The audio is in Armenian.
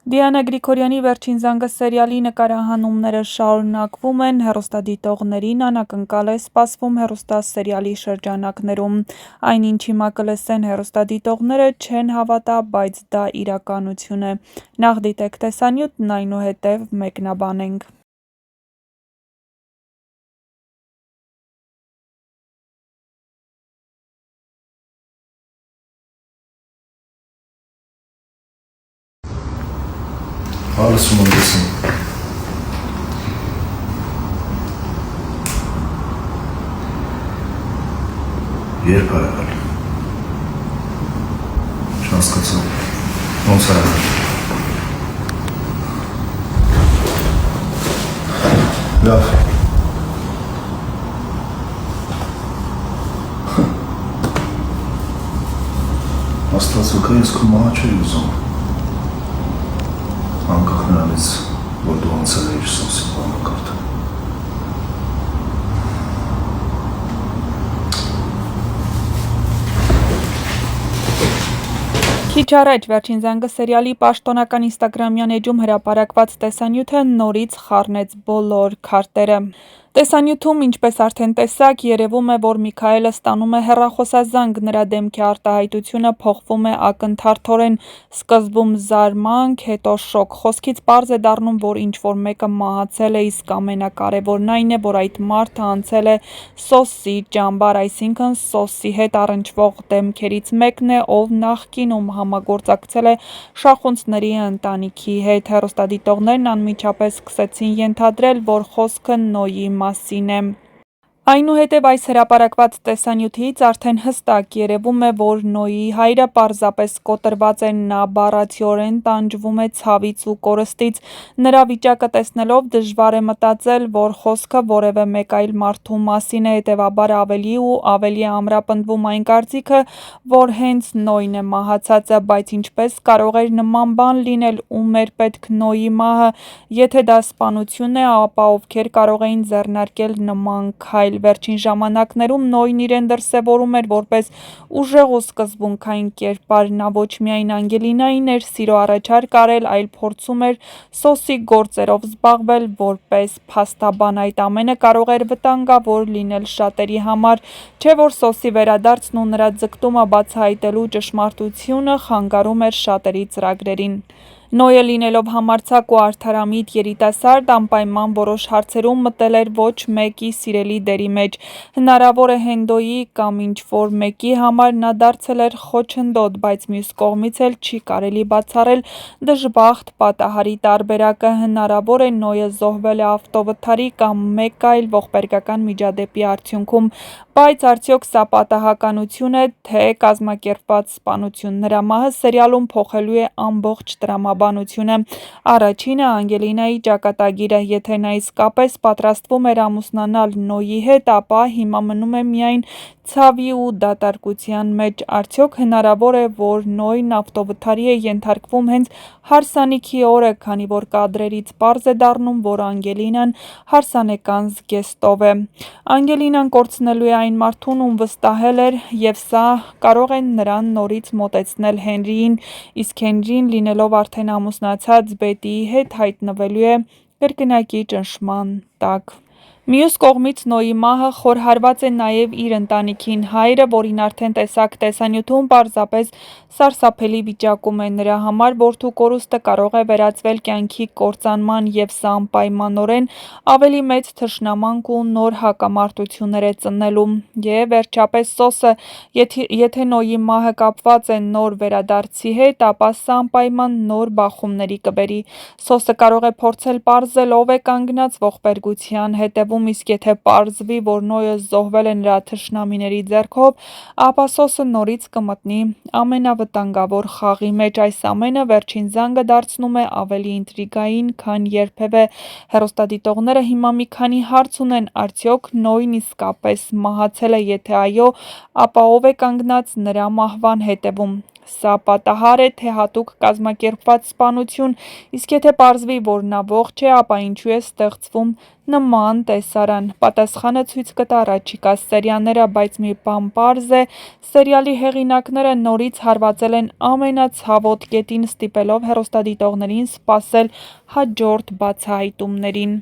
Դիանա Գրիգորյանի «Վերջին զանգը» սերիալի նկարահանումները շարունակվում են, հեռուստադիտողներին անակնկալ է սպասվում հեռուստասերիալի շրջանակներում։ Այն, ինչ հիմա կլսեն հեռուստադիտողները, չեն հավատա, բայց դա իրականություն է։ Նախ դիտեք տեսանյութն, այնուհետև մեկնաբանենք։ Լսում եմ, լսում։ Երբ է եղել։ Չհասկացա։ Ոնց է եղել։ Լավ։ Աստված ուղղակի ես քո մահը չէի ուզում։ Անկախ նրանից, որ դու անցել էիր Սոսի բանակարդը։ Քիչ առաջ «Վերջին զանգը» սերիալի պաշտոնական ինստագրամյան էջում հրապարակված տեսանյութը նորից խառնեց բոլոր քարտերը։ Տեսանյութում, ինչպես արդեն տեսաք, երևում է, որ Միքայելը ստանում է հեռախոսազանգ, նրա դեմքի արտահայտությունը փոխվում է ակնթարթորեն, սկզբում զարմանք, հետո շոկ, խոսքից պարզ է դառնում, որ ինչ-որ մեկը մահացել է, իսկ ամենակարևորն այն է, որ այդ մարդը անցել է Սոսի ճամբար, այսինքն Սոսի հետ առնչվող դեմքերից մեկն է, ով նախկինում համագործակցել է շախունցների ընտանիքի հետ։ Հեռուստադիտողներն անմիջապես սկսեցին ենթադրել, որ խոսքը Նոյի մասին է։ Այնուհետև այս հրապարակված տեսանյութից արդեն հստակ երևում է, որ Նոյի հայրը պարզապես կոտրված է, նա բառացիորեն տանջվում է ցավից ու կորստից։ Նրա վիճակը տեսնելով դժվար է մտածել, որ խոսքը որևէ մեկ այլ մարդու մասին է, հետևաբար ավելի ու ավելի է ամրապնդվում այն կարծիքը, որ հենց Նոյն է մահացածը, բայց ինչպես կարող էր նման բան լինել, ում էր պետք Նոյի մահը, եթե դա սպանություն է, ապա ովքեր կարող էին ձեռնարկել նման քայլ։ Վերջին ժամանակներում Նոյն իրեն դրսևորում էր որպես ուժեղ ու սկզբունքային կերպար, նա ոչ միայն Անգելինային էր սիրո առաջարկ արել, այլ փորձում էր Սոսի գործերով զբաղվել որպես փաստաբան, այդ ամենը կարող էր վտանգավոր լինել շատերի համար, չէ՞ որ Սոսի վերադարձն ու նրա ձգտումը բացահայտելու ճշմարտությունը խանգարում էր շատերի ծրագրերին։ Նոյը լինելով համարձակ ու արդարամիտ երիտասարդ, անպայման որոշ հարցերում մտել էր ոչ մեկի սիրելի դերի մեջ։ Հնարավոր է Հենդոյի կամ ինչ-որ մեկի համար նա դարձել էր խոչընդոտ, բայց մյուս կողմից էլ չի կարելի բացառել դժբախտ պատահարի տարբերակը։ Հնարավոր է Նոյը զոհվել է ավտովթարի կամ մեկ այլ ողբերգական միջադեպի արդյունքում, բայց արդյոք սա պատահականություն է, թե կազմակերպված սպանություն։ Նրա մահը սերիալում փոխելու է ամբողջ տրամաբանությունը։ Առաջինը Անգելինայի ճակատագիրը, եթե նա իսկապես պատրաստվում էր ամուսնանալ Նոյի հետ, ապա հիմա մնում է միայն ցավի ու դատարկության մեջ։ Արդյոք հնարավոր է, որ Նոյն ավտովթարի է ենթարկվում հենց հարսանիքի օրը, քանի որ կադրերից պարզ է դառնում, որ Անգելինան հարսանեկան զգեստով է։ Անգելինան կորցնելու է այն մարդուն, ում վստահել էր, և սա կարող է նրան նորից մոտեցնել Հենրիին, իսկ Հենրին, լինելով արդեն ամուսնացած Բետիի հետ, հայտնվելու է կրկնակի ճնշման տակ։ Մյուս կողմից Նոյի մահը խորհարված է նաև իր ընտանիքին։ Հայրը, որին արդեն տեսաք տեսանյութում, պարզապես սարսափելի վիճակում է։ Նրա համար որդու կորուստը կարող է վերածվել կյանքի կործանման, և սա անպայմանորեն ավելի մեծ թշնամանք ու նոր հակամարտություններ է ծնելու։ Եվ վերջապես Սոսը, եթե Նոյի մահը կապված է նոր վերադարձի հետ, ապա սա անպայման նոր բախումների կբերի։ Սոսը կարող է փորձել պարզել ով է կանգնած ողբերգության հետևում, իսկ եթե պարզվի, որ Նոյը զոհվել է նրա թշնամիների ձեռքով, ապա Սոսը նորից կմտնի ամենավտանգավոր խաղի մեջ։ Այս ամենը «Վերջին զանգը» դարձնում է ավելի ինտրիգային, քան երբևէ։ Հեռուստադիտողները հիմա մի քանի հարց ունեն՝ արդյոք Նոյն իսկապես մահացել է, եթե այո, ապա ով է կանգնած նրա մահվան հետևում։ Սա պատահար է, թե հատուկ կազմակերպված սպանություն, իսկ եթե պարզվի, որ նա ողջ է, ապա ինչու է ստեղծվում նման տեսարան։ Պատասխանը ցույց կտա առաջիկա սերիաները, բայց մի բան պարզ է՝ սերիալի հեղինակները նորից հարվածել են ամենացավոտ կետին, ստիպելով հեռուստադիտողներին սպասել հաջորդ բացահայտումներին։